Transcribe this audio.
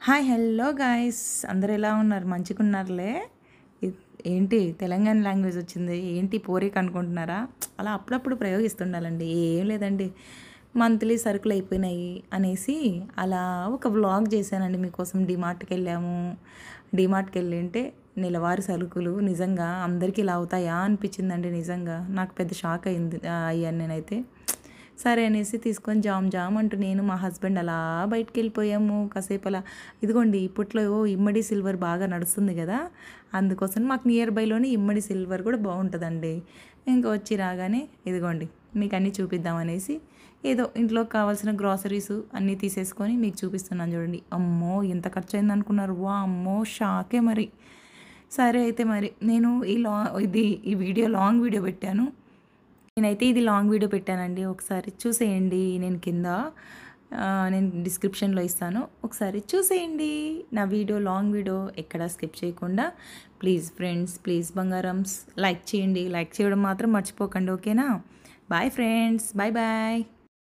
Hi hello guys, అందరు ఎలా ఉన్నారు? మంచిగున్నారులే. ఏంటి తెలంగాణ లాంగ్వేజ్ వచ్చింది ఏంటి పోరీకి అనుకుంటున్నారా? అలా అప్పుడప్పుడు ప్రయోగిస్తుండాలండి. ఏం లేదండి, మంత్లీ సరుకులు అయిపోయినాయి అనేసి అలా ఒక వ్లాగ్ చేశానండి మీకోసం. డిమార్ట్కి వెళ్ళాము. డిమార్ట్కి వెళ్ళింటే నెలవారీ సరుకులు నిజంగా అందరికీ ఇలా అవుతాయా అనిపించిందండి. నిజంగా నాకు పెద్ద షాక్ అయ్యాను నేనైతే. సరే అనేసి తీసుకొని జామ్ జామ్ అంటూ నేను మా హస్బెండ్ అలా బయటికి వెళ్ళిపోయాము. కాసేపు అలా ఇదిగోండి, ఇప్పట్లో ఇమ్మడి సిల్వర్ బాగా నడుస్తుంది కదా, అందుకోసం మాకు నియర్ బైలోనే ఇమ్మడి సిల్వర్ కూడా బాగుంటుందండి. ఇంకా వచ్చి రాగానే ఇదిగోండి మీకు అన్నీ చూపిద్దామనేసి ఏదో ఇంట్లోకి కావాల్సిన గ్రాసరీస్ అన్నీ తీసేసుకొని మీకు చూపిస్తున్నాను చూడండి. అమ్మో ఎంత ఖర్చు అయింది అనుకున్నారు? వా అమ్మో షాకే మరి. సరే అయితే మరి నేను ఈ వీడియో లాంగ్ వీడియో పెట్టాను. నేనైతే ఇది లాంగ్ వీడియో పెట్టానండి, ఒకసారి చూసేయండి. నేను డిస్క్రిప్షన్లో ఇస్తాను, ఒకసారి చూసేయండి నా వీడియో. లాంగ్ వీడియో ఎక్కడా స్కిప్ చేయకుండా. ప్లీజ్ ఫ్రెండ్స్, ప్లీజ్ బంగారమ్స్, లైక్ చేయండి. లైక్ చేయడం మాత్రం మర్చిపోకండి, ఓకేనా? Bye friends, bye bye.